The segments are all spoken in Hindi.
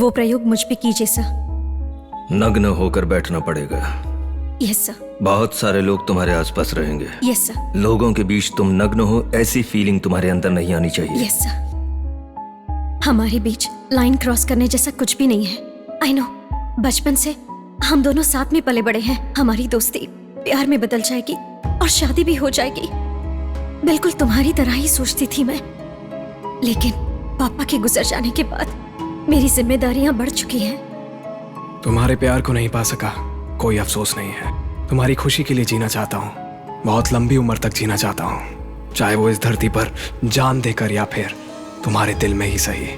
वो प्रयोग मुझ पे कीजिए सर। नग्न होकर बैठना पड़ेगा। Yes sir. बहुत सारे लोग तुम्हारे आसपास रहेंगे। Yes sir. लोगों के बीच तुम नग्न हो, ऐसी फीलिंग तुम्हारे अंदर नहीं आनी चाहिए। Yes sir. हमारे बीच लाइन क्रॉस करने जैसा कुछ भी नहीं है। आई नो, बचपन से हम दोनों साथ में पले बड़े हैं। हमारी दोस्ती प्यार में बदल जाएगी और शादी भी हो जाएगी। बिल्कुल तुम्हारी तरह ही सोचती थी मैं, लेकिन पापा के गुजर जाने के बाद मेरी जिम्मेदारियां बढ़ चुकी हैं। तुम्हारे प्यार को नहीं पा सका, कोई अफसोस नहीं है। तुम्हारी खुशी के लिए जीना चाहता हूँ, बहुत लंबी उम्र तक जीना चाहता हूँ, चाहे वो इस धरती पर जान देकर या फिर तुम्हारे दिल में ही सही।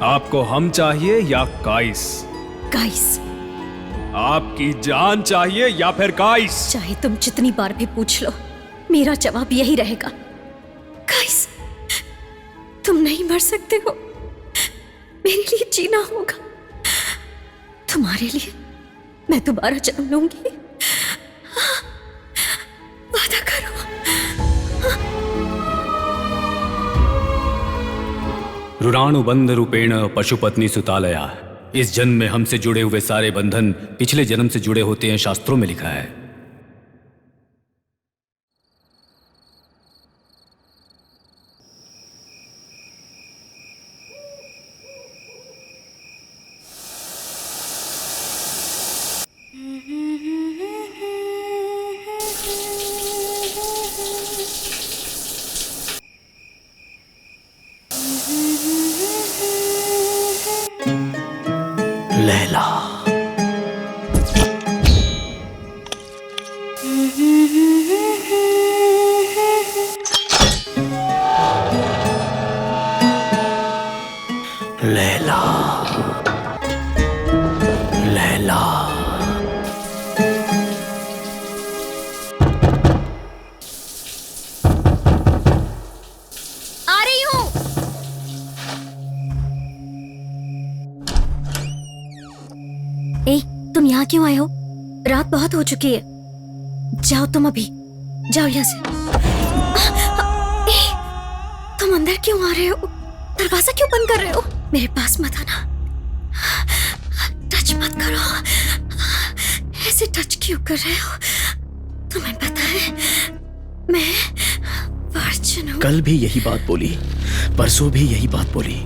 आपको हम चाहिए या काइस? गाइस। आपकी जान चाहिए या फिर काइस? चाहे तुम जितनी बार भी पूछ लो, मेरा जवाब यही रहेगा, गाइस। तुम नहीं मर सकते हो, मेरे लिए जीना होगा। तुम्हारे लिए मैं दोबारा जन्म लूंगी, वादा करो। रुणानुबंध रूपेण पशुपत्नी सुतालया। इस जन्म में हमसे जुड़े हुए सारे बंधन पिछले जन्म से जुड़े होते हैं, शास्त्रों में लिखा है। लैला। लैला, लैला। आ रही हूं। ए, तुम यहाँ क्यों आए हो? रात बहुत हो चुकी है। जाओ तुम, अभी जाओ यहाँ से। ए, तुम अंदर क्यों आ रहे हो? दरवाजा क्यों बंद कर रहे हो? मेरे पास मत आना, टच मत करो। ऐसे टच क्यों कर रहे हो? तुम्हें पता है मैं वर्जिन हूँ। कल भी यही बात बोली, परसों भी यही बात बोली,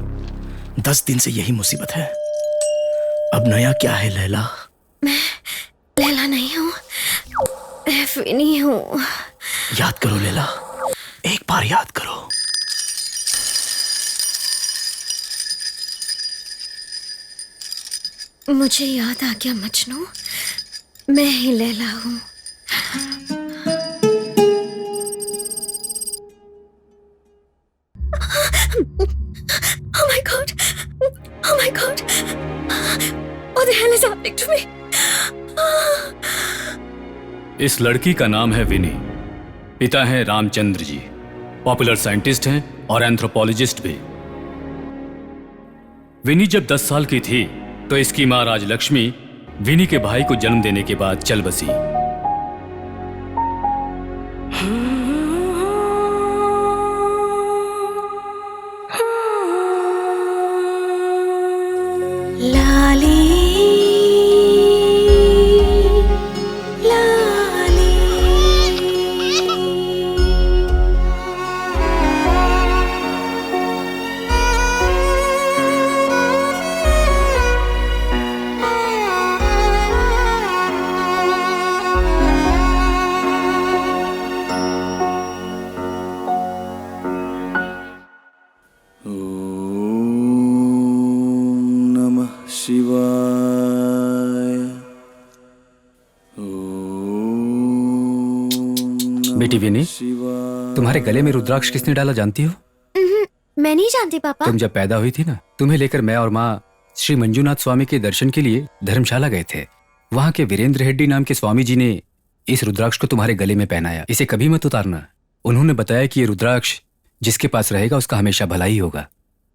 10 दिन से यही मुसीबत है। अब नया क्या है लैला? मैं लैला नहीं हूँ, विनी हूँ। याद करो लैला, एक बार याद करो। मुझे याद आ गया मजनू, मैं ही लैला हूँ। Oh my God! Oh my God! What the hell is happening to me? इस लड़की का नाम है विनी। पिता हैं रामचंद्र जी, पॉपुलर साइंटिस्ट हैं और एंथ्रोपोलॉजिस्ट भी। विनी जब 10 साल की थी तो इसकी मां राजलक्ष्मी विनी के भाई को जन्म देने के बाद चल बसी। लाली लाली। बेटी विनी, तुम्हारे गले में रुद्राक्ष किसने डाला जानती हो? मैं नहीं जानती पापा। तुम जब पैदा हुई थी ना, तुम्हें लेकर मैं और माँ श्री मंजूनाथ स्वामी के दर्शन के लिए धर्मशाला गए थे। वहाँ के वीरेंद्र रेड्डी नाम के स्वामी जी ने इस रुद्राक्ष को तुम्हारे गले में पहनाया। इसे कभी मत उतारना। उन्होंने बताया कि ये रुद्राक्ष जिसके पास रहेगा उसका हमेशा भला ही होगा।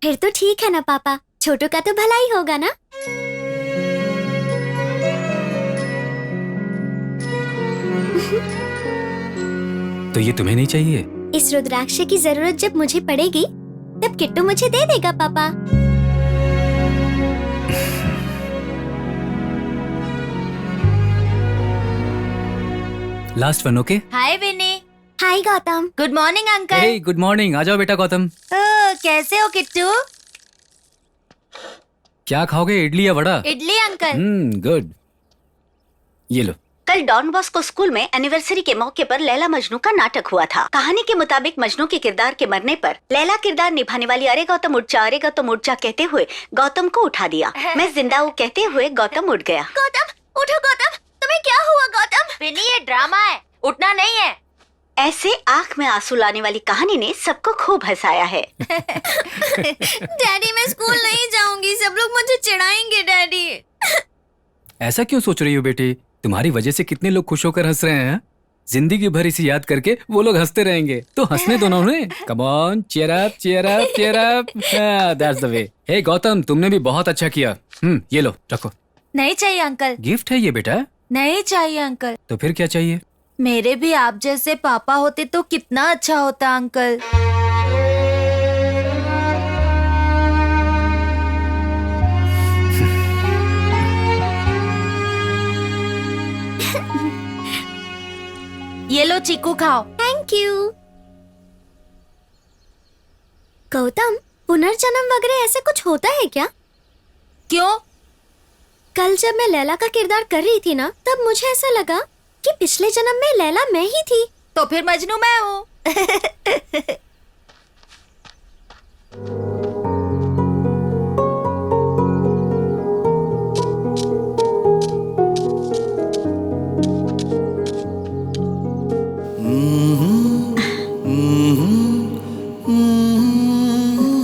फिर तो ठीक है ना पापा, छोटू का तो भला ही होगा ना। तो ये तुम्हें नहीं चाहिए? इस रुद्राक्ष की जरूरत जब मुझे पड़ेगी तब किट्टू मुझे दे देगा पापा। Last one, okay? Hi Vinny. Hi Gautam. Good morning uncle. Hey, good morning. आ जाओ बेटा गौतम। कैसे हो किट्टू? क्या खाओगे, इडली या वड़ा? इडली अंकल। गुड। ये लो। कल डॉन बॉस्को स्कूल में एनिवर्सरी के मौके पर लैला मजनू का नाटक हुआ था। कहानी के मुताबिक मजनू के किरदार के मरने पर लैला किरदार निभाने वाली अरे गौतम उठ जा कहते हुए गौतम को उठा दिया। मैं जिंदा हूँ कहते हुए गौतम उठ गया। गौतम उठो गौतम, तुम्हें क्या हुआ गौतम? विनी ये ड्रामा है, उठना नहीं है। ऐसे आंख में आंसू लाने वाली कहानी ने सबको खूब हंसाया है। डैडी मैं स्कूल नहीं जाऊंगी, सब लोग मुझे चिढ़ाएंगे डैडी। ऐसा क्यों सोच रही हो बेटी? तुम्हारी वजह से कितने लोग खुश होकर हंस रहे हैं। जिंदगी भर इसे याद करके वो लोग हंसते रहेंगे, तो हंसने दो ना उन्हें। Come on, cheer up, cheer up, cheer up. That's the way. Hey Gautam, तुमने भी बहुत अच्छा किया। ये लो, रखो। नहीं चाहिए अंकल। गिफ्ट है ये बेटा। नहीं चाहिए अंकल। तो फिर क्या चाहिए? मेरे भी आप जैसे पापा होते तो कितना अच्छा होता अंकल। ये लो चीकू खाओ। Thank you. गौतम, पुनर्जन्म वगैरह ऐसे कुछ होता है क्या? क्यों? कल जब मैं लैला का किरदार कर रही थी ना, तब मुझे ऐसा लगा कि पिछले जन्म में लैला मैं ही थी। तो फिर मजनू मैं हूँ।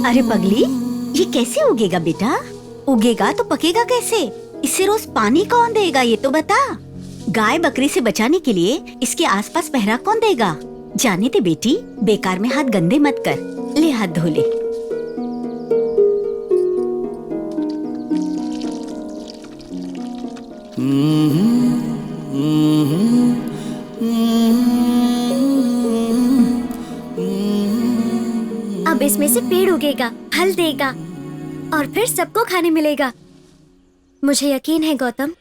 अरे पगली, ये कैसे उगेगा बेटा? उगेगा तो पकेगा कैसे? इसे रोज पानी कौन देगा ये तो बता। गाय बकरी से बचाने के लिए इसके आसपास पहरा कौन देगा? जाने दे बेटी, बेकार में हाथ गंदे मत कर। ले हाथ धो ले। अब इसमें से पेड़ उगेगा, फल देगा और फिर सबको खाने मिलेगा। मुझे यकीन है गौतम।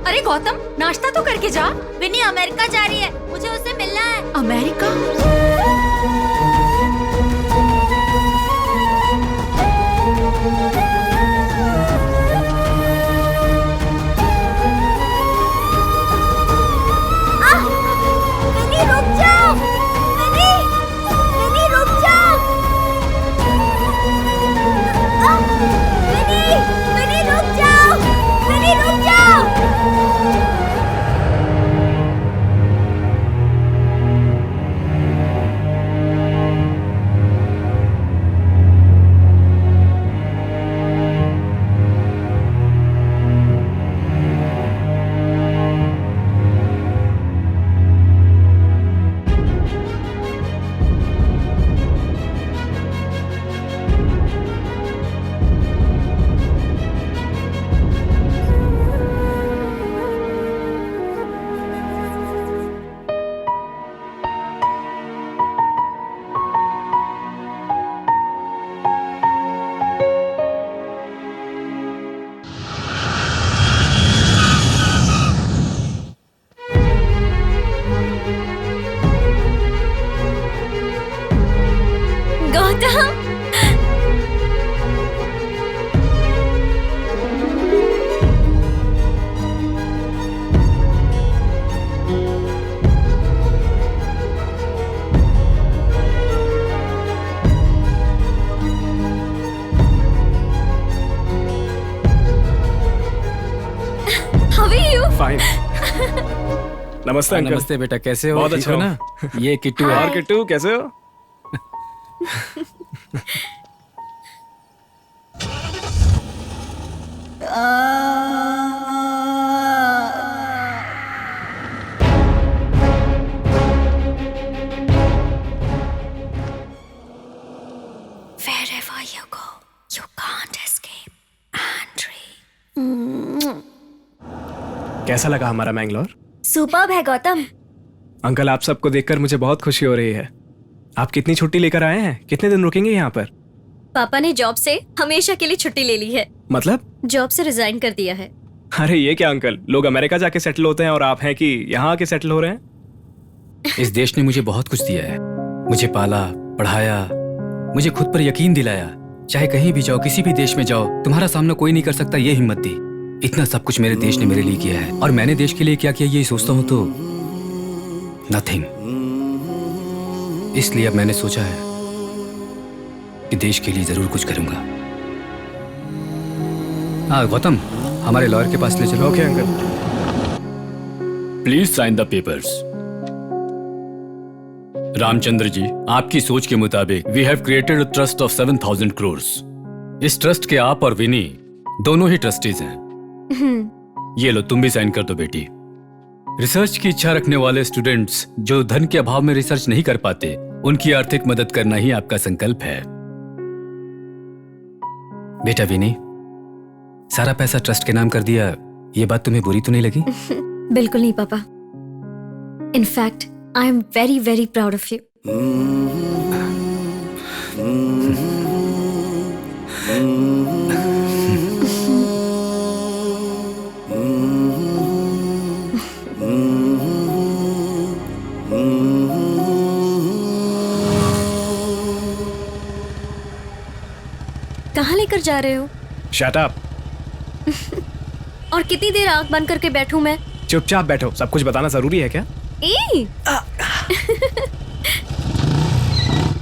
अरे गौतम नाश्ता तो करके जा। विनी अमेरिका जा रही है, मुझे उससे मिलना है। अमेरिका? विनी रुक जाओ। विनी, विनी रुक जाओ। विनी, विनी रुक जाओ। विनी रुक जाओ। Gautam, how are you? Fine. नमस्ते अंकल। नमस्ते बेटा, कैसे हो? बहुत ठीक अच्छा हो हूँ। ना? ये किट्टू है। और किट्टू कैसे हो? Wherever you go, you can't escape. Andre. कैसा लगा हमारा मैंगलोर? सुपर्ब है गौतम। अंकल, आप सबको देखकर मुझे बहुत खुशी हो रही है। आप कितनी छुट्टी लेकर आए हैं? कितने दिन रुकेंगे यहाँ पर? पापा ने जॉब से हमेशा के लिए छुट्टी ले ली है। मतलब? जॉब से रिजाइन कर दिया है। अरे ये क्या अंकल, लोग अमेरिका जाके सेटल होते हैं और आप हैं कि यहाँ आके सेटल हो रहे हैं? इस देश ने मुझे बहुत कुछ दिया है। मुझे पाला, पढ़ाया, मुझे खुद पर यकीन दिलाया। चाहे कहीं भी जाओ, किसी भी देश में जाओ, तुम्हारा सामना कोई नहीं कर सकता, ये हिम्मत दी। इतना सब कुछ मेरे देश ने मेरे लिए किया है, और मैंने देश के लिए क्या किया ये सोचता हूँ तो नथिंग। इसलिए अब मैंने सोचा है कि देश के लिए जरूर कुछ करूंगा। हाँ गौतम, हमारे लॉयर के पास ले चलो। Okay uncle. Please sign the papers. Ramchandra ji, आपकी सोच के मुताबिक we have created a trust of 7,000 crore. इस ट्रस्ट के आप और विनी दोनों ही ट्रस्टीज हैं। ये लो, तुम भी साइन कर दो बेटी। रिसर्च की इच्छा रखने वाले स्टूडेंट्स जो धन के अभाव में रिसर्च नहीं कर पाते, उनकी आर्थिक मदद करना ही आपका संकल्प है। बेटा विनी, सारा पैसा ट्रस्ट के नाम कर दिया, ये बात तुम्हें बुरी तो नहीं लगी? बिल्कुल नहीं पापा। In fact I am very very proud of you. कहाँ लेकर जा रहे हो? Shut up. और कितनी देर आंख बंद करके बैठूं मैं? चुपचाप बैठो, सब कुछ बताना जरूरी है क्या?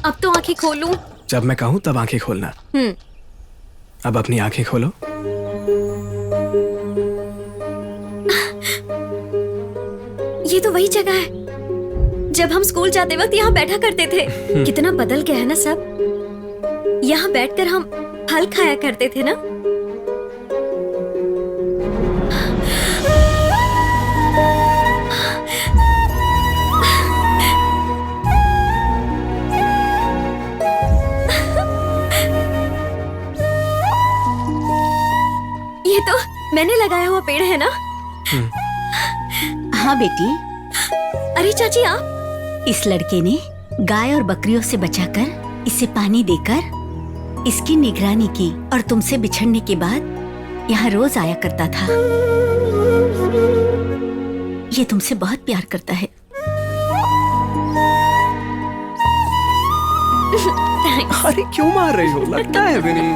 अब तो आंखें खोलूं? जब मैं कहूँ तब आंखें खोलना। अब अपनी आंखें खोलो। ये तो वही जगह है जब हम स्कूल जाते वक्त यहाँ बैठा करते थे। कितना बदल गया है ना सब। यहाँ बैठकर हम फल खाया करते थे ना। ये तो मैंने लगाया हुआ पेड़ है ना? हाँ बेटी, अरे चाची आप? इस लड़के ने गाय और बकरियों से बचाकर इसे पानी देकर इसकी निगरानी की और तुमसे बिछड़ने के बाद यहाँ रोज आया करता था। ये तुमसे बहुत प्यार करता है। अरे क्यों मार रही हो? लगता है विनी।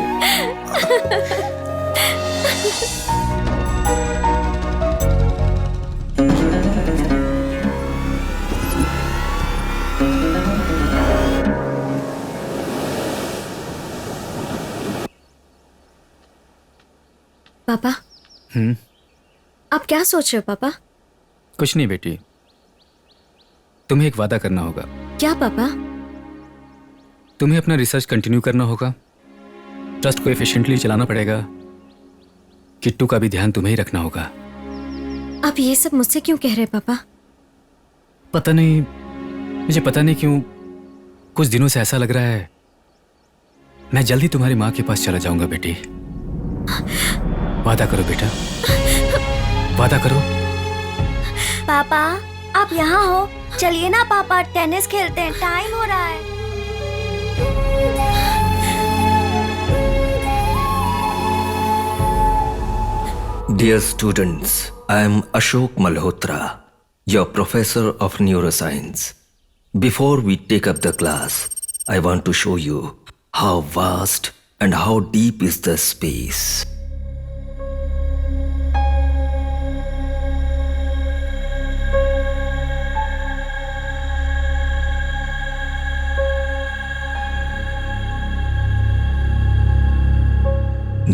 पापा, आप क्या सोच रहे हो पापा? कुछ नहीं बेटी, तुम्हें एक वादा करना होगा। क्या पापा? तुम्हें अपना रिसर्च कंटिन्यू करना होगा, ट्रस्ट को एफिशिएंटली चलाना पड़ेगा, किट्टू का भी ध्यान तुम्हें ही रखना होगा। आप ये सब मुझसे क्यों कह रहे हैं पापा? पता नहीं, मुझे पता नहीं क्यों कुछ दिनों से ऐसा लग रहा है मैं जल्दी तुम्हारी माँ के पास चला जाऊंगा बेटी। वादा करो बेटा, वादा करो। पापा आप यहाँ हो? चलिए ना पापा, टेनिस खेलते हैं, टाइम हो रहा है। Dear students, I am Ashok Malhotra, your professor of neuroscience. Before we take up the class, I want to show you how vast and how deep is the space.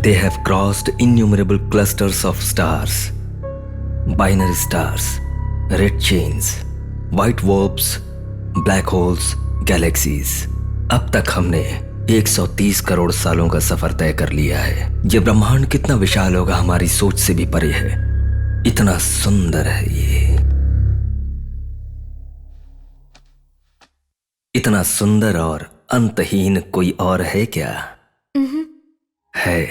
They have crossed innumerable clusters of stars, binary stars, red chains, white dwarfs, black holes, galaxies. अब तक हमने 130 करोड़ सालों का सफर तय कर लिया है। ये ब्रह्मांड कितना विशाल होगा, हमारी सोच से भी परे है। इतना सुंदर है ये, इतना सुंदर और अंतहीन कोई और है क्या? है,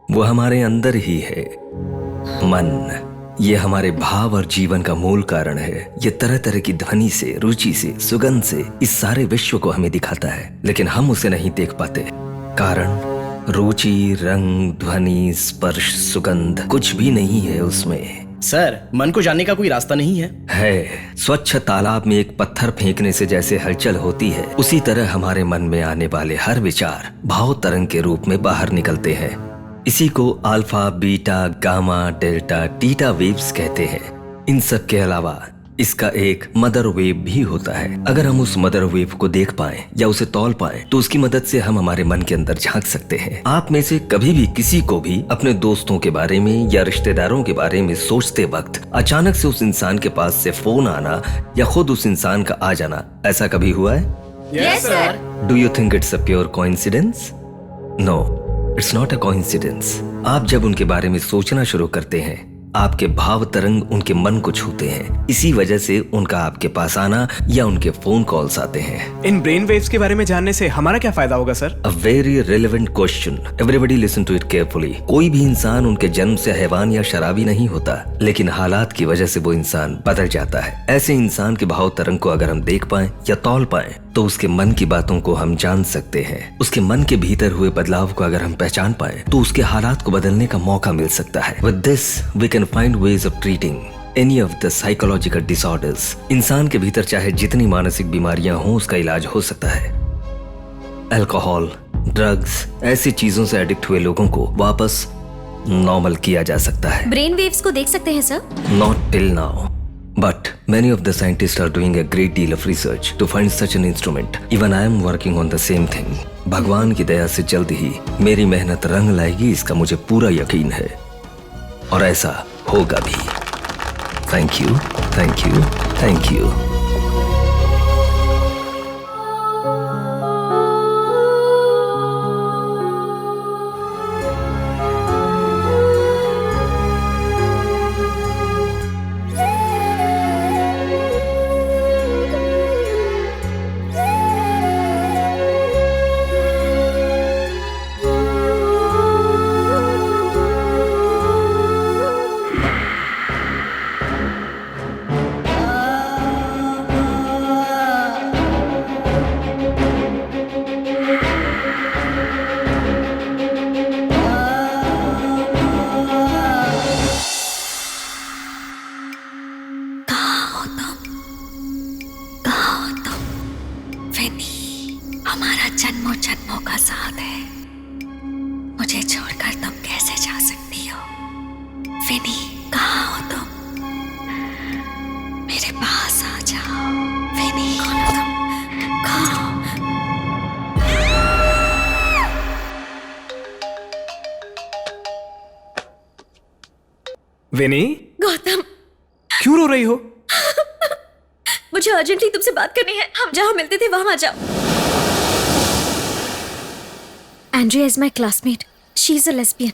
वो हमारे अंदर ही है। मन, ये हमारे भाव और जीवन का मूल कारण है। ये तरह तरह की ध्वनि से, रुचि से, सुगंध से इस सारे विश्व को हमें दिखाता है, लेकिन हम उसे नहीं देख पाते। कारण रुचि, रंग, ध्वनि, स्पर्श, सुगंध कुछ भी नहीं है उसमें। सर, मन को जानने का कोई रास्ता नहीं है। स्वच्छ तालाब में एक पत्थर फेंकने से जैसे हलचल होती है, उसी तरह हमारे मन में आने वाले हर विचार भाव तरंग के रूप में बाहर निकलते हैं। इसी को alpha, beta, gamma, delta, theta waves कहते हैं। इन सब के अलावा इसका एक मदर वेव भी होता है। अगर हम उस मदर वेव को देख पाएं या उसे तौल पाएं, तो उसकी मदद से हम हमारे मन के अंदर झांक सकते हैं। आप में से कभी भी किसी को भी अपने दोस्तों के बारे में या रिश्तेदारों के बारे में सोचते वक्त अचानक से उस इंसान के पास से फोन आना या खुद उस इंसान का आ जाना, ऐसा कभी हुआ है? Yes sir. Do you think it's a pure coincidence? No, it's not a coincidence. आप जब उनके बारे में सोचना शुरू करते हैं, आपके भाव तरंग उनके मन को छूते हैं। इसी वजह से उनका आपके पास आना या उनके फोन कॉल्स आते हैं। इन ब्रेन वेव्स के बारे में जानने से हमारा क्या फायदा होगा sir? A very relevant question. Everybody listen to it carefully. कोई भी इंसान उनके जन्म से हैवान या शराबी नहीं होता, लेकिन हालात की वजह से वो इंसान बदल जाता है। ऐसे इंसान के भाव तरंग को अगर हम देख पाएं या तौल पाएं, तो उसके मन की बातों को हम जान सकते हैं। उसके मन के भीतर हुए बदलाव को अगर हम पहचान पाएं, तो उसके हालात को बदलने का मौका मिल सकता है। With this we can find ways of treating any of the psychological disorders. इंसान के भीतर चाहे जितनी मानसिक बीमारियां हों, उसका इलाज हो सकता है। अल्कोहल, ड्रग्स, ऐसी चीजों से एडिक्ट हुए लोगों को वापस नॉर्मल किया जा सकता है। ब्रेन वेव्स को देख सकते हैं sir? Not till now. But many of the scientists are doing a great deal of research to find such an instrument. Even I am working on the same thing. भगवान की दया से जल्द ही मेरी मेहनत रंग लाएगी, इसका मुझे पूरा यकीन है, और ऐसा होगा भी। Thank you, thank you, thank you. हमारा जन्मों जन्मों का साथ है। मुझे छोड़कर तुम कैसे जा सकती हो? विनी, कहाँ हो तुम? मेरे पास आ जाओ। विनी, कौन हो तुम? कौन हो? विनी, गौतम, क्यों रो रही हो? मुझे अर्जेंटली तुमसे बात करनी है। हम जहाँ मिलते थे वहां आ जाओ। Andrea is my classmate. She is a lesbian.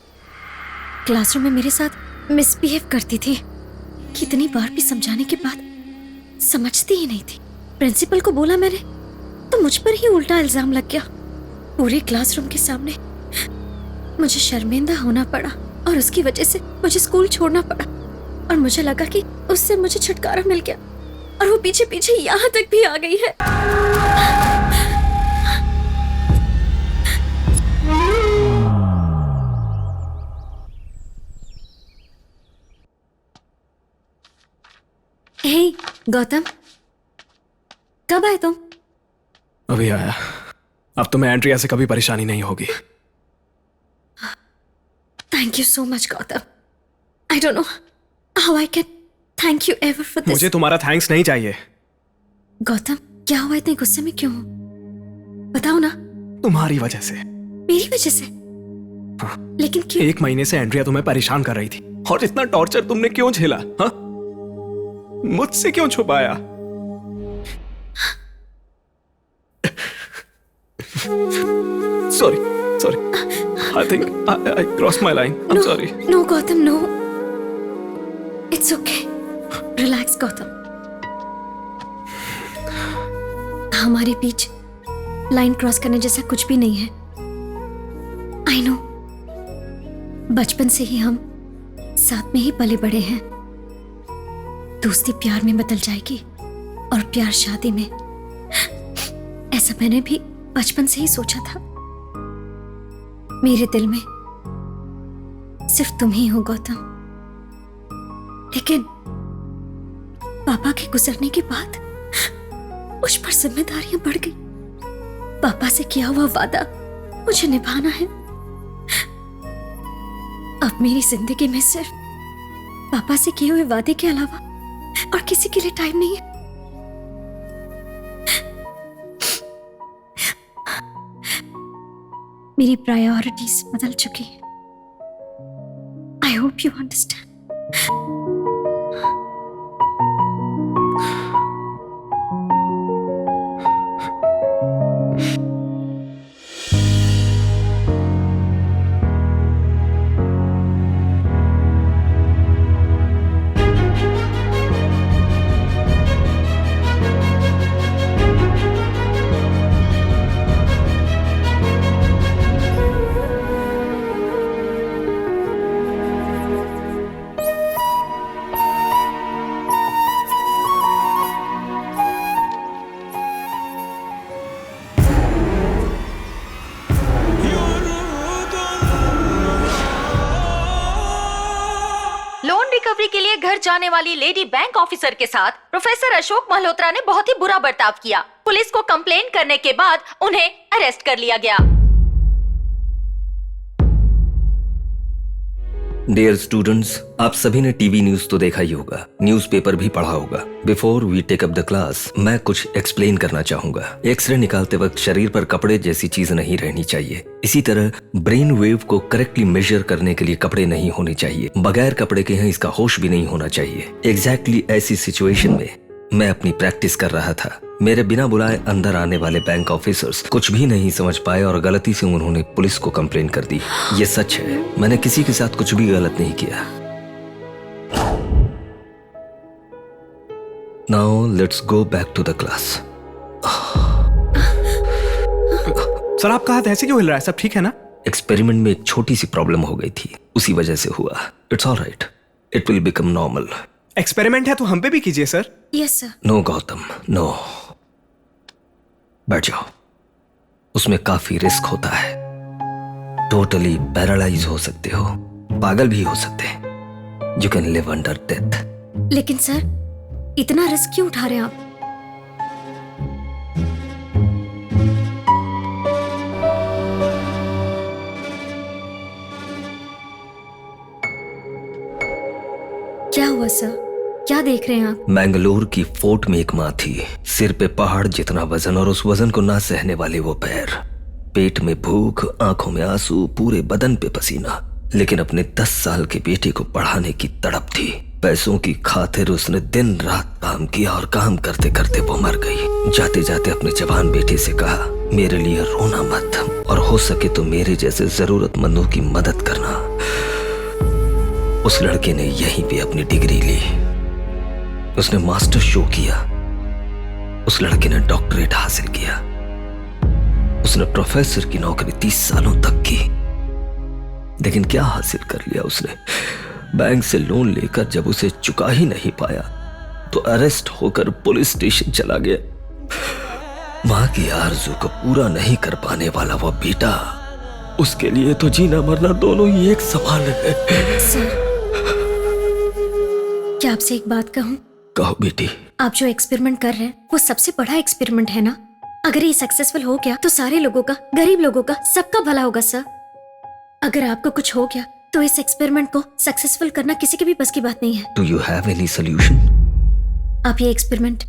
Classroom में मेरे साथ मिसबिहेव करती थी। कितनी बार भी समझाने के बाद समझती ही नहीं थी। प्रिंसिपल को बोला मैंने, तो मुझ पर ही उल्टा इल्जाम लग गया। पूरे क्लासरूम के सामने मुझे शर्मिंदा होना पड़ा और उसकी वजह से मुझे स्कूल छोड़ना पड़ा। और मुझे लगा कि उससे मुझे छुटकारा मिल गया, और वो पीछे पीछे यहाँ तक भी आ गई है। हे गौतम, कब आए तुम? अभी आया। अब तुम्हें एंड्रिया से कभी परेशानी नहीं होगी। Thank you so much Gautam. I don't know how I can thank you ever for this. मुझे तुम्हारा थैंक्स नहीं चाहिए। गौतम, क्या हुआ? इतने गुस्से में क्यों हो? बताओ ना। तुम्हारी वजह से। मेरी वजह से? हाँ। लेकिन क्यों? 1 महीने से एंड्रिया तुम्हें परेशान कर रही थी, और इतना टॉर्चर तुमने क्यों झेला? हाँ? मुझसे क्यों छुपाया? Sorry, sorry. I think I cross my line. I am sorry. No Gautam, no, it's okay. Relax Gautam. हमारे बीच लाइन क्रॉस करने जैसा कुछ भी नहीं है। आई नो, बचपन से ही हम साथ में ही पले बड़े हैं। दोस्ती प्यार में बदल जाएगी और प्यार शादी में, ऐसा मैंने भी बचपन से ही सोचा था। मेरे दिल में सिर्फ तुम ही हो गौतम, लेकिन पापा के गुजरने के बाद मुझ पर जिम्मेदारियां बढ़ गई। पापा से किया हुआ वादा मुझे निभाना है। अब मेरी जिंदगी में सिर्फ पापा से किए हुए वादे के अलावा और किसी के लिए टाइम नहीं है। मेरी प्रायोरिटीज बदल चुकी हैं। I hope you understand. Loan recovery के लिए घर जाने वाली लेडी बैंक ऑफिसर के साथ प्रोफेसर अशोक मल्होत्रा ने बहुत ही बुरा बर्ताव किया। पुलिस को कंप्लेन करने के बाद उन्हें अरेस्ट कर लिया गया। डियर स्टूडेंट्स, आप सभी ने टीवी न्यूज तो देखा ही होगा, न्यूज़पेपर भी पढ़ा होगा। Before we take up the class, मैं कुछ एक्सप्लेन करना चाहूंगा। एक्सरे निकालते वक्त शरीर पर कपड़े जैसी चीज नहीं रहनी चाहिए। इसी तरह ब्रेन वेव को करेक्टली मेजर करने के लिए कपड़े नहीं होने चाहिए। बगैर कपड़े के यहाँ इसका होश भी नहीं होना चाहिए। एग्जैक्टली ऐसी सिचुएशन में मैं अपनी प्रैक्टिस कर रहा था। मेरे बिना बुलाए अंदर आने वाले बैंक ऑफिसर्स कुछ भी नहीं समझ पाए और गलती से उन्होंने पुलिस को कंप्लेन कर दी। ये सच है, मैंने किसी के साथ कुछ भी गलत नहीं किया। Now let's go back to the class. Sir, आपका हाथ ऐसे क्यों हिल रहा है? सब ठीक है ना? एक्सपेरिमेंट में एक छोटी सी प्रॉब्लम हो गई थी, उसी वजह से हुआ। It's alright, it will become normal. Experiment है तो हम पे भी कीजिए sir. Yes sir. No Gautam, no. बैठ जाओ। उसमें काफी रिस्क होता है। टोटली पैरालाइज हो सकते हो, पागल भी हो सकते हैं। You can live under death. लेकिन सर, इतना रिस्क क्यों उठा रहे हैं आप? क्या हुआ सर? क्या देख रहे हैं आप? मैंगलोर की फोर्ट में एक माँ थी, सिर पे पहाड़ जितना वजन और उस वजन को ना सहने वाले वो पैर, पेट में भूख, आंखों में आंसू, पूरे बदन पे पसीना, लेकिन अपने 10 साल के बेटे को पढ़ाने की तड़प थी। पैसों की खातिर उसने दिन रात काम किया और काम करते करते वो मर गई। जाते जाते अपने जवान बेटे से कहा, मेरे लिए रोना मत और हो सके तो मेरे जैसे जरूरतमंदों की मदद करना। उस लड़के ने यहीं पे अपनी डिग्री ली। उसने मास्टर शो किया। उस लड़के ने डॉक्टरेट हासिल किया। उसने प्रोफेसर की नौकरी 30 सालों तक की। लेकिन क्या हासिल कर लिया उसने? बैंक से लोन लेकर जब उसे चुका ही नहीं पाया तो अरेस्ट होकर पुलिस स्टेशन चला गया। मां की आरज़ू को पूरा नहीं कर पाने वाला वो बेटा, उसके लिए तो जीना मरना दोनों ही एक समान है। सर, क्या आपसे एक बात कहूं? कहो बेटी। आप जो एक्सपेरिमेंट कर रहे हैं वो सबसे बड़ा एक्सपेरिमेंट है ना। अगर ये सक्सेसफुल हो गया तो सारे लोगों का, गरीब लोगों का, सबका भला होगा सर। अगर आपको कुछ हो गया तो इस एक्सपेरिमेंट को सक्सेसफुल करना किसी के भी बस की बात नहीं है। Do you have any solution? आप ये एक्सपेरिमेंट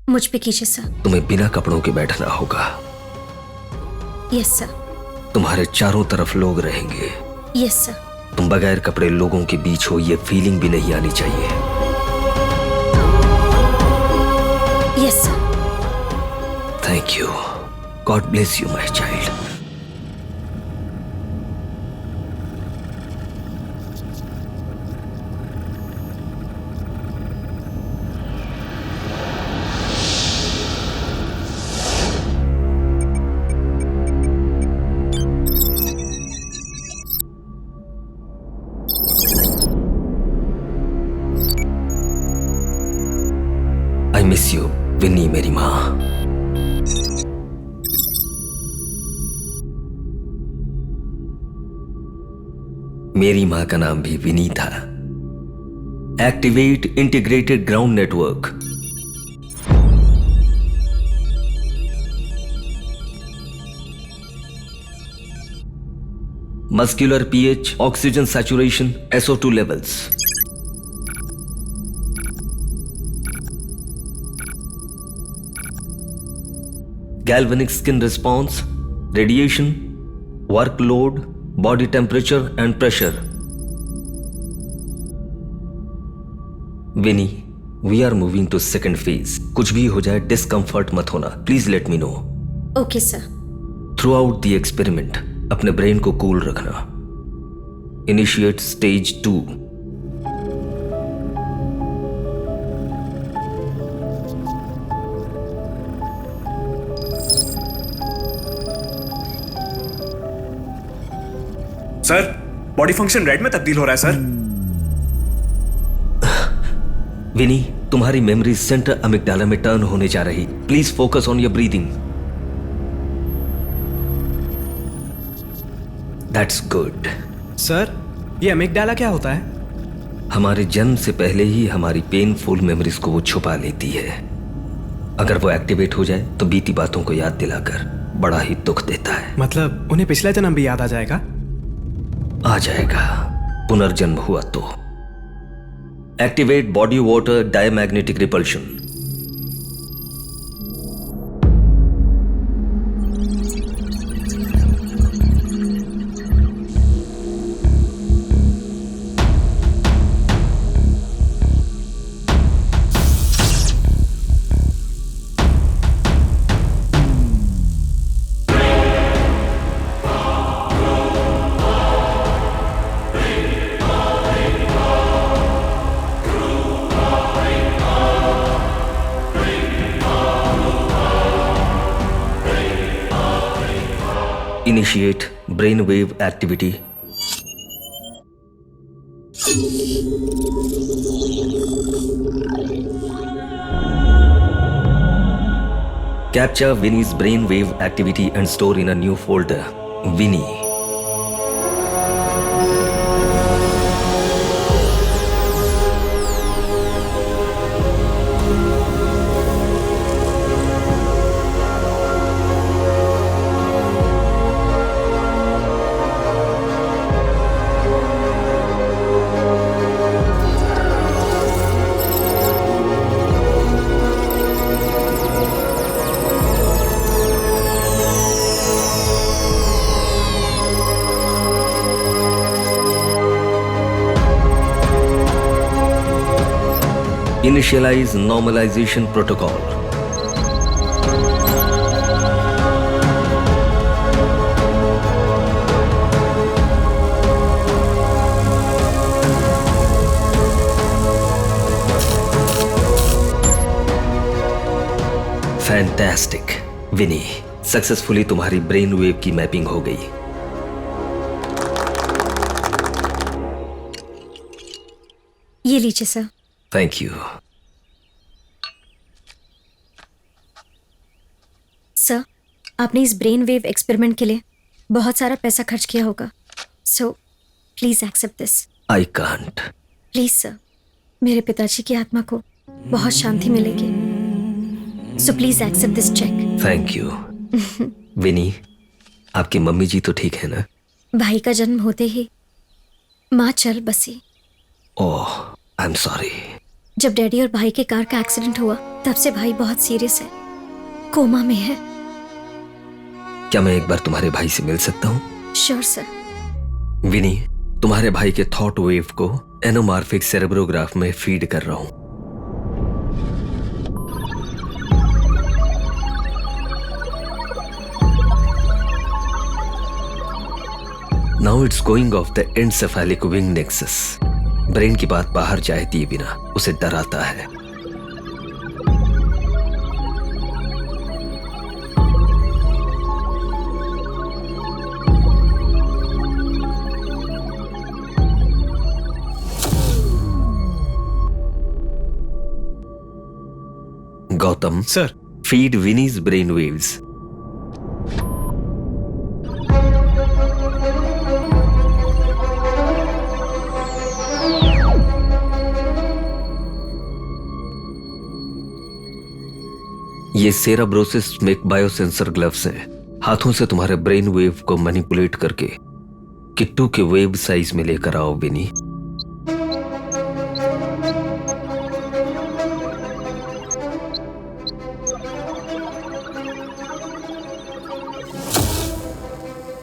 मुझ पे कीजिए सर। तुम्हें बिना कपड़ों के बैठना होगा। Yes sir. तुम्हारे चारों तरफ लोग रहेंगे। Yes sir. तुम बगैर कपड़े लोगों के बीच हो, ये फीलिंग भी नहीं आनी चाहिए। Yes sir. Thank you. God bless you my child. Vinny मेरी माँ। मेरी माँ का नाम भी विनी था। Activate integrated ground network. Muscular pH, oxygen saturation, SO2 levels. Galvanic skin response, radiation, workload, body temperature and pressure. Vinny, we are moving to second phase. कुछ भी हो जाए डिस्कम्फर्ट मत होना. Please let me know. Okay sir. Throughout the experiment, अपने ब्रेन को कूल रखना. Initiate stage 2. Sir, body function red में तब्दील हो रहा है सर। विनी, तुम्हारी मेमोरी सेंटर अमिगडाला में टर्न होने जा रही। Please focus on your breathing. That's good. Sir, ये अमिगडाला क्या होता है? हमारे जन्म से पहले ही हमारी पेनफुल मेमोरीज को वो छुपा लेती है। अगर वो एक्टिवेट हो जाए तो बीती बातों को याद दिलाकर बड़ा ही दुख देता है। मतलब उन्हें पिछला जन्म भी याद आ जाएगा? आ जाएगा, पुनर्जन्म हुआ तो। Activate body water diamagnetic repulsion. Initiate brainwave activity. Capture Vinny's brainwave activity and store in a new folder. Vinny. Initialize normalization protocol. Fantastic, Winnie. Successfully तुम्हारी ब्रेन वेव की मैपिंग हो गई। ये लीजिए सर। Thank you. सर, आपने इस ब्रेन वेव एक्सपेरिमेंट के लिए बहुत सारा पैसा खर्च किया होगा, so please accept this. I can't. Please sir, मेरे पिताजी की आत्मा को बहुत शांति मिलेगी, so please accept this cheque. Thank you. Vinny, आपकी मम्मी जी तो ठीक है ना? भाई का जन्म होते ही माँ चल बसी। ओह, आई एम सॉरी। जब डैडी और भाई के कार का एक्सीडेंट हुआ तब से भाई बहुत सीरियस है, कोमा में है। क्या मैं एक बार तुम्हारे भाई से मिल सकता हूँ? Sure sir. विनी, तुम्हारे भाई के थॉट वेव को एनोमॉर्फिक सेरेब्रोग्राफ में फीड कर रहा हूँ। Now it's going off the encephalic wing nexus. Brain की बात बाहर जाए दिए बिना उसे डराता है। Gautam, sir. feed Winnie's brain waves. ये सेराब्रोसिस स्मेक बायोसेंसर ग्लव्स हैं। हाथों से तुम्हारे ब्रेन वेव को मैनिपुलेट करके किट्टू के वेव साइज में लेकर आओ विनी।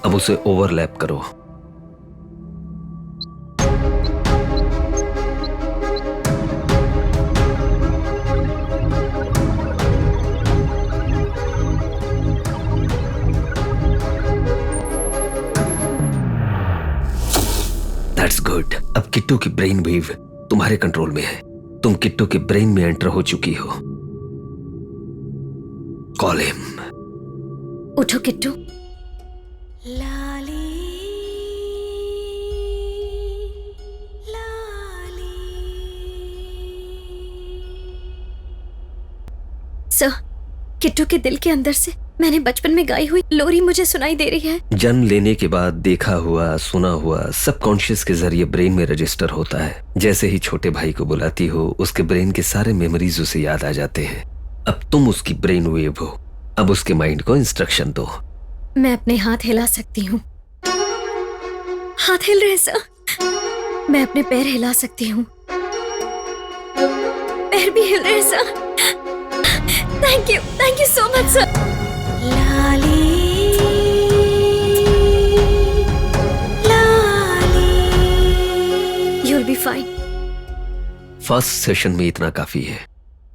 अब उसे ओवरलैप करो। That's good. अब किट्टू की ब्रेन वेव तुम्हारे कंट्रोल में है। तुम किट्टू के ब्रेन में एंटर हो चुकी हो। Call him. उठो किट्टू। सर, किट्टू के दिल के अंदर से मैंने बचपन में गाई हुई लोरी मुझे सुनाई दे रही है। जन्म लेने के बाद देखा हुआ, सुना हुआ सबकॉन्शियस के जरिए ब्रेन में रजिस्टर होता है। जैसे ही छोटे भाई को बुलाती हो, उसके ब्रेन के सारे मेमोरीज उसे याद आ जाते हैं। अब तुम उसकी ब्रेन वेव हो। अब उसके माइंड को इंस्ट्रक्शन दो। मैं अपने हाथ हिला सकती हूँ। हाथ हिल रहे सर। मैं अपने पैर हिला सकती हूँ। पैर भी हिल रहे sir. Thank you so much sir. You'll be fine. First session में इतना काफी है।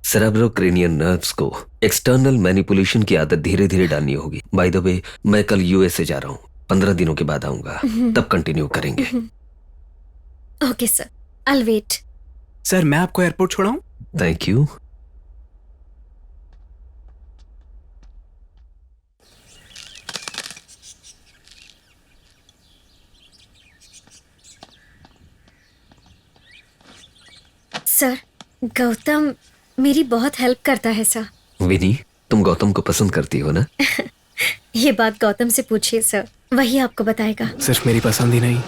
सेरेब्रोक्रेनियन नर्व्स को एक्सटर्नल मैनिपुलेशन की आदत धीरे धीरे डालनी होगी। बाय द वे, मैं कल यूएसए जा रहा हूँ। 15 दिनों के बाद आऊंगा, तब कंटिन्यू करेंगे। Okay sir, I'll wait. Sir, मैं आपको एयरपोर्ट छोड़ाऊं? Thank you. सर, गौतम मेरी बहुत हेल्प करता है सर। विनी, तुम गौतम को पसंद करती हो ना? ये बात गौतम से पूछिए सर, वही आपको बताएगा। सिर्फ मेरी पसंद ही नहीं,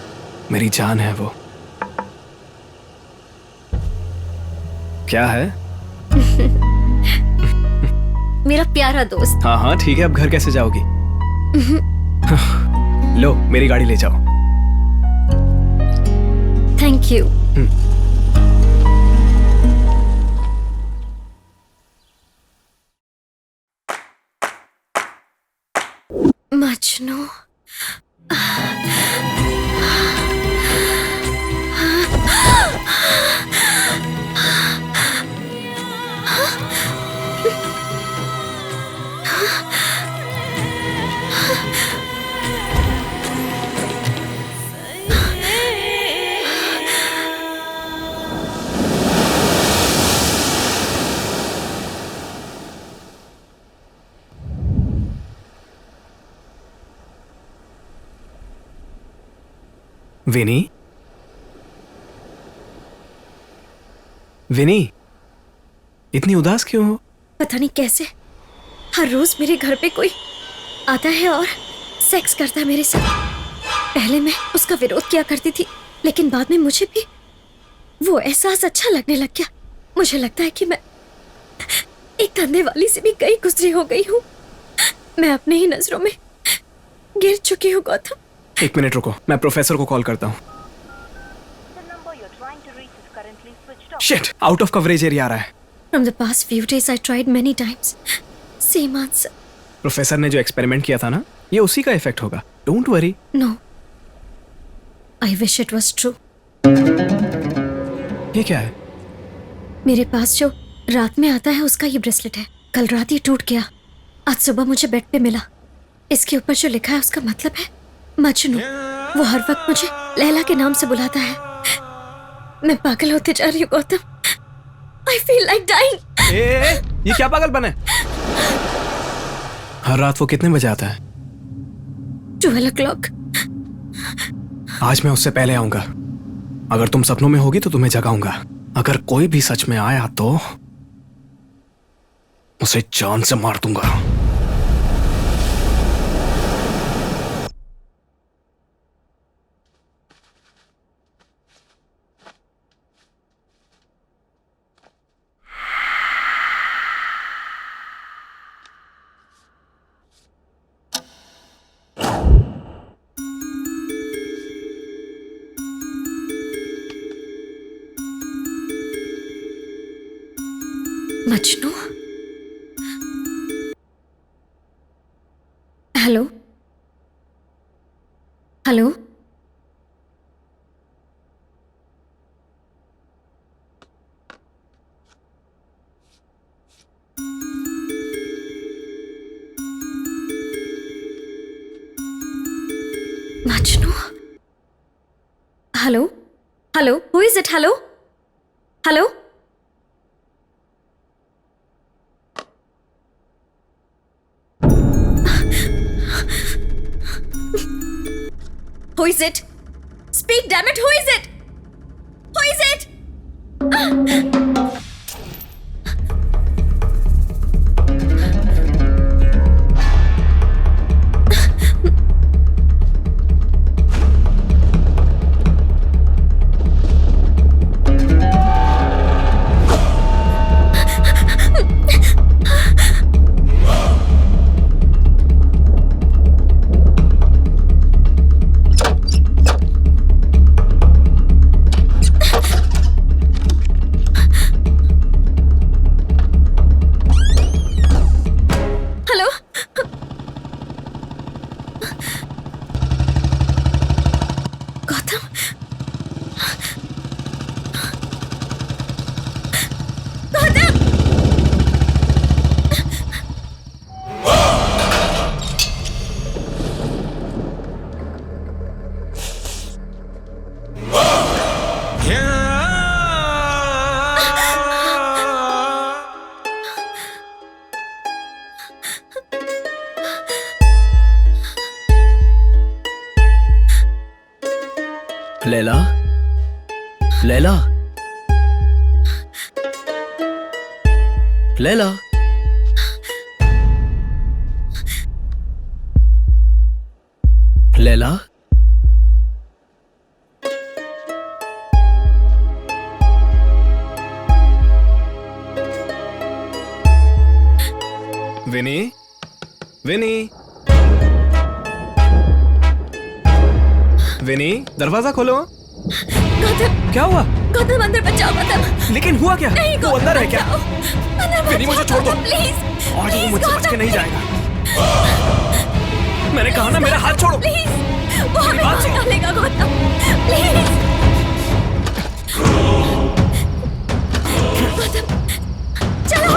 मेरी जान है वो। क्या है? मेरा प्यारा दोस्त। हाँ हाँ ठीक है, अब घर कैसे जाओगी? लो, मेरी गाड़ी ले जाओ। Thank you. Majnu. Vinny, Vinny, इतनी उदास क्यों हो? पता नहीं कैसे हर रोज मेरे घर पे कोई आता है और सेक्स करता है मेरे साथ। पहले मैं उसका विरोध किया करती थी, लेकिन बाद में मुझे भी वो एहसास अच्छा लगने लग गया। मुझे लगता है कि मैं एक धंधे वाली से भी कई गुजरी हो गई हूँ। मैं अपने ही नजरों में गिर चुकी हूँ गौतम। एक मिनट रुको, मैं प्रोफेसर को कॉल करता हूँ। Shit, out of coverage area आ रहा है। From the past few days I tried many times. Same answer. Professor ने जो एक्सपेरिमेंट किया था ना, ये उसी का इफेक्ट होगा। Don't worry. No. I wish it was true. ये क्या है? मेरे पास जो रात में आता है उसका ये ब्रेसलेट है। कल रात ये टूट गया, आज सुबह मुझे बेड पे मिला। इसके ऊपर जो लिखा है उसका मतलब है मजनू। वो हर वक्त मुझे लैला के नाम से बुलाता है। मैं पागल होते जा रही हूँ Gautam. I feel like dying. ये क्या पागलपन है? हर रात वो कितने बजे आता है? 12 o'clock. आज मैं उससे पहले आऊंगा। अगर तुम सपनों में होगी तो तुम्हें जगाऊंगा। अगर कोई भी सच में आया तो उसे जान से मार दूंगा। Majnu? Hello hello, Majnu? Hello hello, who is it? Hello hello, who is it? Speak, damn it, who is it? Who is it? Laila, Laila, Laila, Laila, Vinny, Vinny, Vinny, दरवाजा खोलो। गौतम, क्या हुआ? गौतम अंदर बचाओ गौतम। लेकिन हुआ क्या? नहीं वो अंदर है क्या? अंदर विनी, मुझे छोड़ दो। प्लीज। आज वो मुझसे बच के नहीं जाएगा। मैंने कहा ना, मेरा हाथ छोड़ो। प्लीज, वो हमें बात मार सुनो। डालेगा गौतम, प्लीज। गौतम, चलो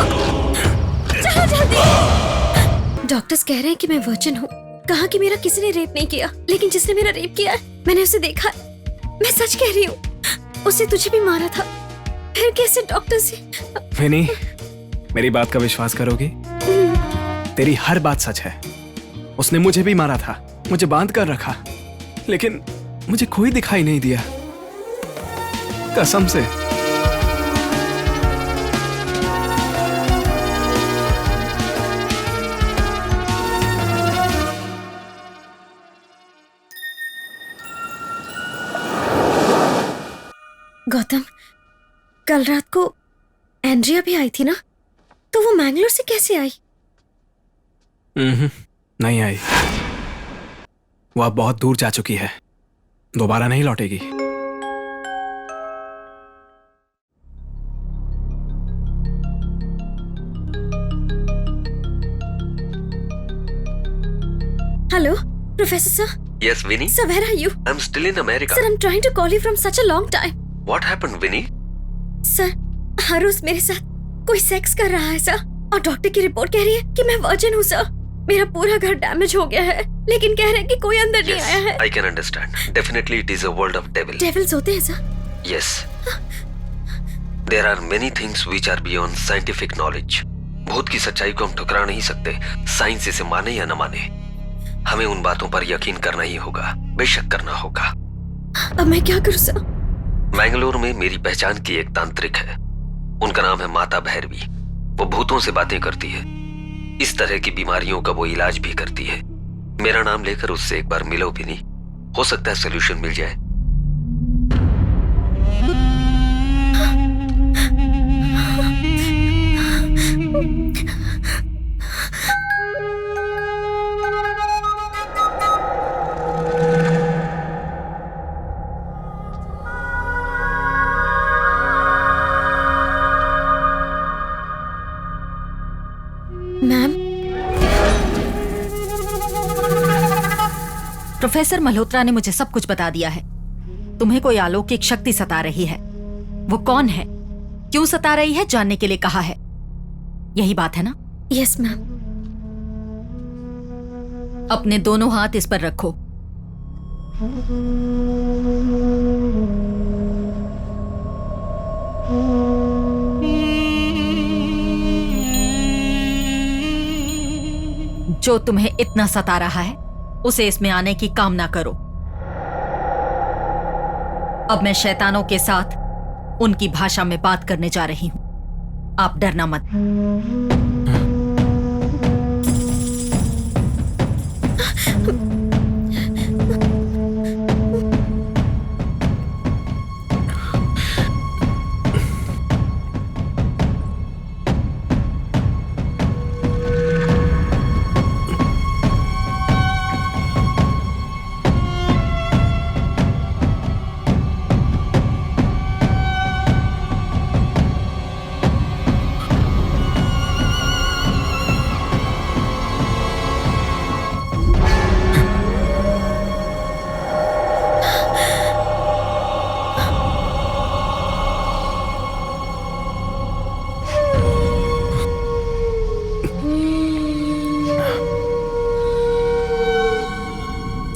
चलो जल्दी। डॉक्टर्स कह रहे हैं कि मैं वर्जिन हूँ। कहा कि मेरा किसी ने रेप नहीं किया, लेकिन जिसने मेरा रेप किया है मैंने उसे देखा। मैं सच कह रही हूँ, उसने तुझे भी मारा था। फिर कैसे डॉक्टर से? विनी, मेरी बात का विश्वास करोगी? तेरी हर बात सच है। उसने मुझे भी मारा था, मुझे बांध कर रखा, लेकिन मुझे कोई दिखाई नहीं दिया, कसम से। गौतम, कल रात को एंड्रिया भी आई थी ना, तो वो मैंगलोर से कैसे आई? नहीं आई। वो अब बहुत दूर जा चुकी है, दोबारा नहीं लौटेगी। Hello professor sir. Yes, Vinny? Sir, where are you? I'm still in America. Sir, I'm trying to call you from such a long time. What happened, Vinny? Sir, हर रोज मेरे साथ कोई सेक्स कर रहा है सर, और डॉक्टर की रिपोर्ट कह रही है कि मैं वर्जिन हूँ सर। मेरा पूरा घर डैमेज हो गया है, लेकिन कह रहे हैं कि कोई अंदर नहीं आया है। I can understand. Definitely it is a world of devil. Devils होते हैं sir? Yes. There are many things which are beyond scientific knowledge. भूत की सच्चाई को हम ठुकरा नहीं सकते, साइंस इसे माने या न माने। हमें उन बातों पर यकीन करना ही होगा, बेशक करना होगा। अब मैं क्या करूँ सर? मैंगलोर में मेरी पहचान की एक तांत्रिक है, उनका नाम है माता भैरवी। वो भूतों से बातें करती है। इस तरह की बीमारियों का वो इलाज भी करती है। मेरा नाम लेकर उससे एक बार मिलो भी नहीं, हो सकता है सोल्यूशन मिल जाए। मैम, प्रोफेसर मल्होत्रा ने मुझे सब कुछ बता दिया है। तुम्हें कोई अलौकिक शक्ति सता रही है। वो कौन है, क्यों सता रही है, जानने के लिए कहा है। यही बात है ना? Yes ma'am. अपने दोनों हाथ इस पर रखो। जो तुम्हें इतना सता रहा है उसे इसमें आने की कामना करो। अब मैं शैतानों के साथ उनकी भाषा में बात करने जा रही हूं। आप डरना मत।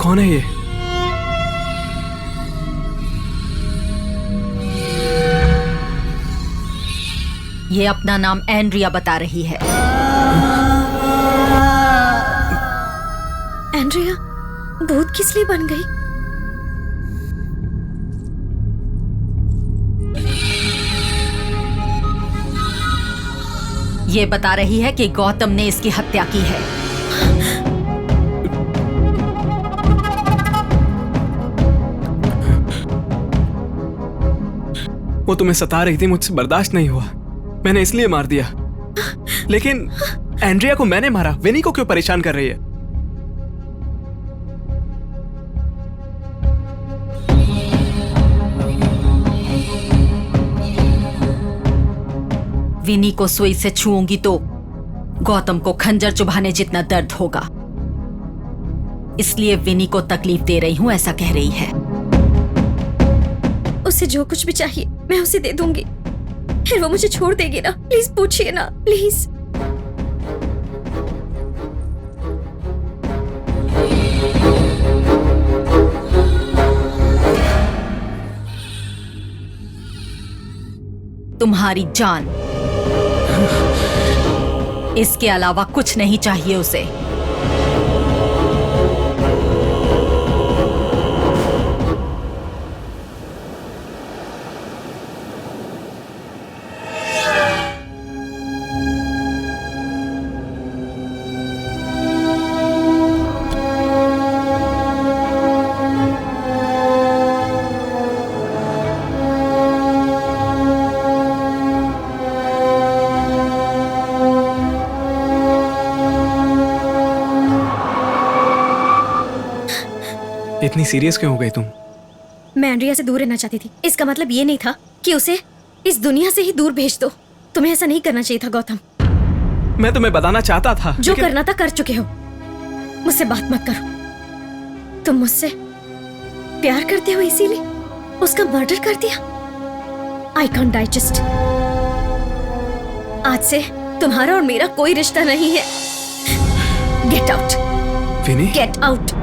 कौन है ये? ये अपना नाम एंड्रिया बता रही है। एंड्रिया भूत किस लिए बन गई? ये बता रही है कि गौतम ने इसकी हत्या की है। वो तुम्हें सता रही थी, मुझसे बर्दाश्त नहीं हुआ, मैंने इसलिए मार दिया। लेकिन एंड्रिया को मैंने मारा, विनी को क्यों परेशान कर रही है? विनी को सुई से छूऊंगी तो गौतम को खंजर चुभाने जितना दर्द होगा, इसलिए विनी को तकलीफ दे रही हूं, ऐसा कह रही है। उसे जो कुछ भी चाहिए मैं उसे दे दूंगी, फिर वो मुझे छोड़ देगी ना? प्लीज पूछिए ना, प्लीज। तुम्हारी जान, इसके अलावा कुछ नहीं चाहिए उसे। इतनी सीरियस क्यों हो गई तुम? मैं एंड्रिया से दूर रहना चाहती थी। इसका मतलब ये नहीं था कि उसे इस दुनिया से ही दूर भेज दो। तुम्हें ऐसा नहीं करना चाहिए था गौतम। मैं तुम्हें बताना चाहता था, जो लेकिन... करना था कर चुके हो। मुझसे बात मत करो। तुम मुझसे प्यार करते हो इसीलिए उसका मर्डर कर दिया। I can't digest. आज से तुम्हारा और मेरा कोई रिश्ता नहीं है। Get out. Vinnie? Get out.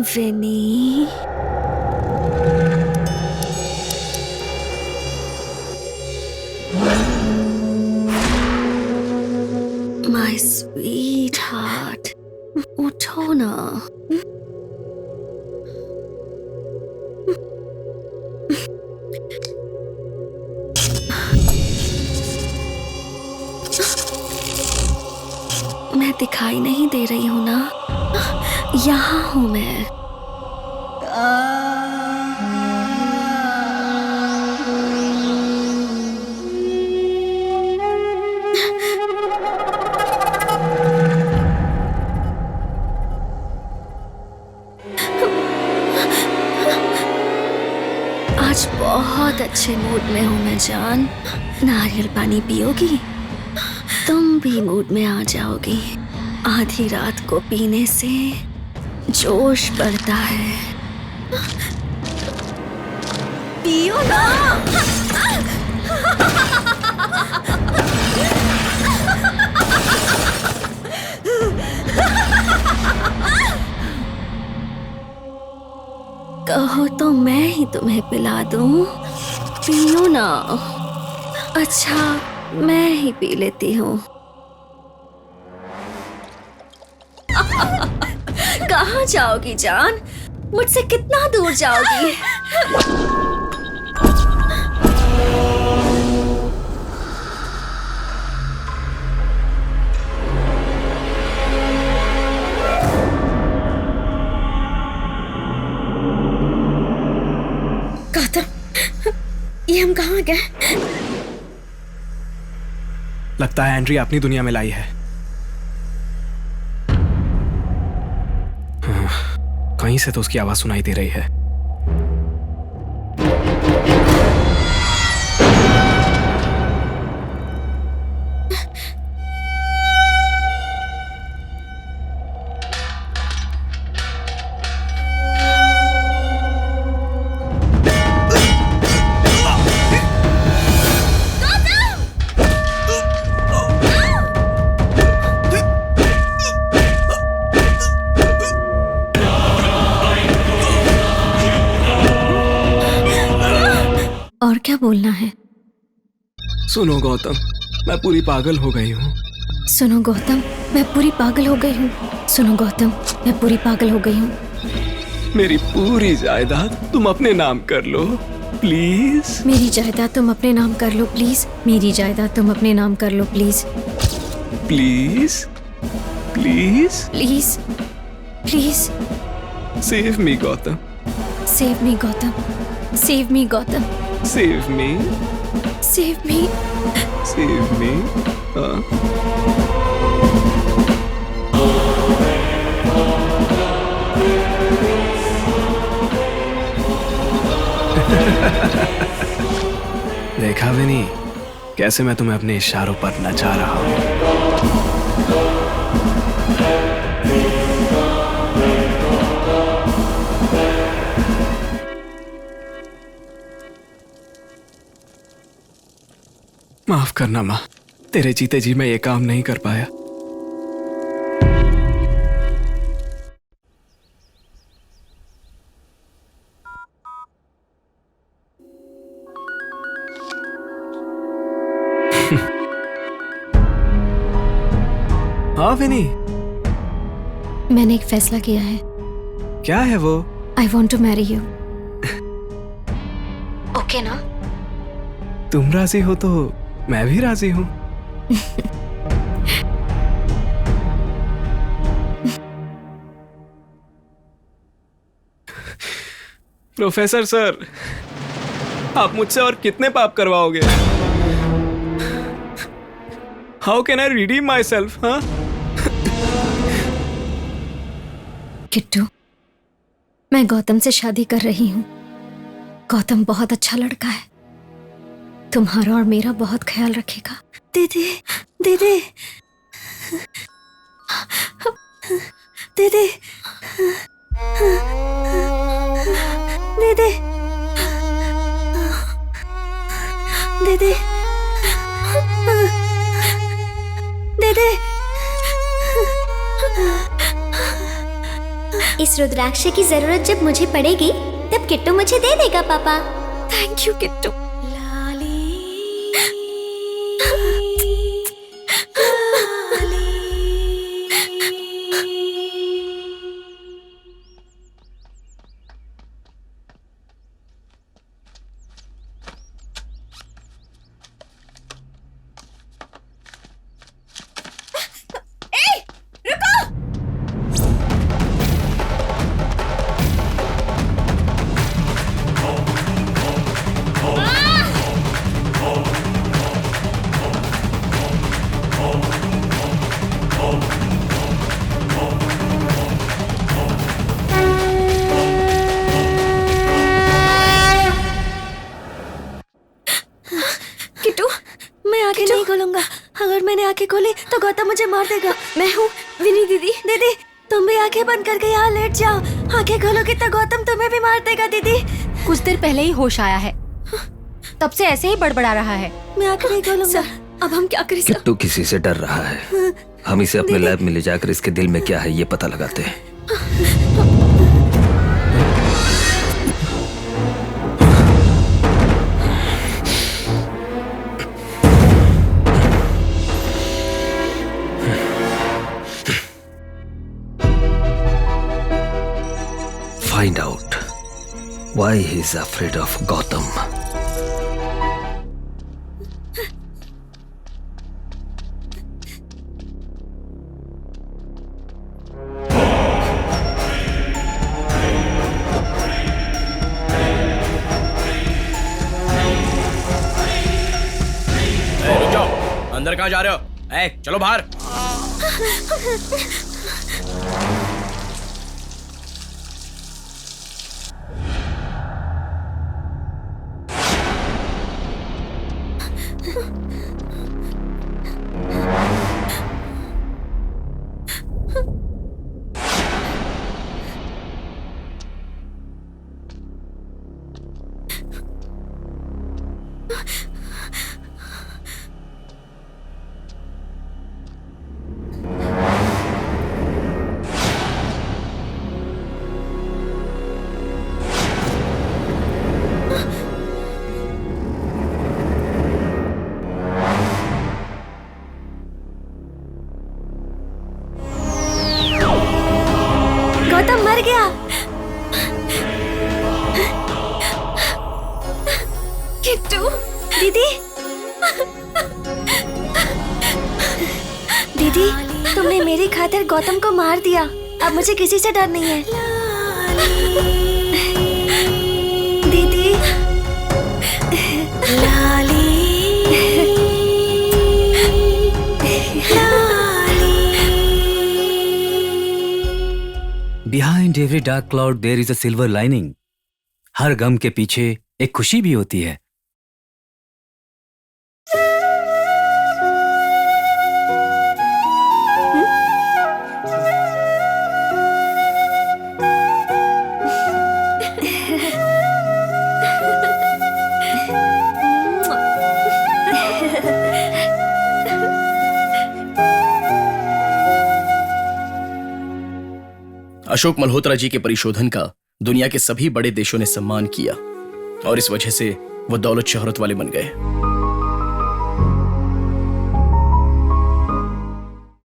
Vinnie, my sweetheart, उठो ना। मैं दिखाई नहीं दे रही हूँ ना? यहाँ हूँ मैं। आज बहुत अच्छे मूड में हूँ मैं जान। नारियल पानी पियोगी? तुम भी मूड में आ जाओगी। आधी रात को पीने से जोश बढ़ता है। पियो ना। कहो तो मैं ही तुम्हें पिला दूं। पियो ना। अच्छा, मैं ही पी लेती हूँ। कहाँ जाओगी जान? मुझसे कितना दूर जाओगी? गौतम, ये हम कहाँ गए? लगता है एंड्री अपनी दुनिया में लाई है। कहीं से तो उसकी आवाज सुनाई दे रही है। और क्या बोलना है? सुनो गौतम, मैं पूरी पागल हो गई हूँ। सुनो गौतम, मैं पूरी पागल हो गई हूँ। सुनो गौतम, मैं पूरी पागल हो गई हूँ। मेरी पूरी जायदाद तुम अपने नाम कर लो प्लीज। मेरी जायदाद तुम अपने नाम कर लो प्लीज। मेरी जायदाद तुम अपने नाम कर लो please. Please please please please. Save me Gautam, save me Gautam, save me Gautam, save me, save me, save me. देखा भी नहीं कैसे मैं तुम्हें अपने इशारों पर नचा रहा हूँ। माफ करना माँ, तेरे जीते जी मैं ये काम नहीं कर पाया। हाँ विनी, मैंने एक फैसला किया है। क्या है वो? I want to marry you. Okay ना? तुम राजी हो तो मैं भी राजी हूँ। प्रोफेसर सर, आप मुझसे और कितने पाप करवाओगे? How can I redeem my self? हाँ, किट्टू, मैं गौतम से शादी कर रही हूँ। गौतम बहुत अच्छा लड़का है, तुम्हारा और मेरा बहुत ख्याल रखेगा। दीदी, दीदी, दीदी, दीदी, दीदी, दीदी। इस रुद्राक्ष की जरूरत जब मुझे पड़ेगी तब किट्टू मुझे दे देगा पापा। Thank you Kittu. नहीं खोलूंगा। अगर मैंने आंखें खोली तो गौतम मुझे मार देगा। मैं हूँ विनी दीदी। दीदी तुम भी आंखें बंद करके यहाँ लेट जाओ। आंखें खोलोगी तो गौतम तुम्हें भी मार देगा। दीदी कुछ देर पहले ही होश आया है, तब से ऐसे ही बड़बड़ा रहा है। मैं आंखें नहीं खोलूंगा। अब हम क्या करें? किट्टू किसी से डर रहा है। हम इसे अपने लैब में ले जाकर इसके दिल में क्या है ये पता लगाते हैं। Find out why he's afraid of Gotham. रुक जाओ, अंदर कहाँ जा रहे हो? चलो बाहर। गौतम मर गया। किट्टू दीदी। दीदी तुमने मेरी खातिर गौतम को मार दिया। अब मुझे किसी से डर नहीं है। दीदी लाली Behind every dark cloud there is a silver lining. हर गम के पीछे एक खुशी भी होती है। अशोक मल्होत्रा जी के परिशोधन का दुनिया के सभी बड़े देशों ने सम्मान किया और इस वजह से वो दौलत शोहरत वाले बन गए।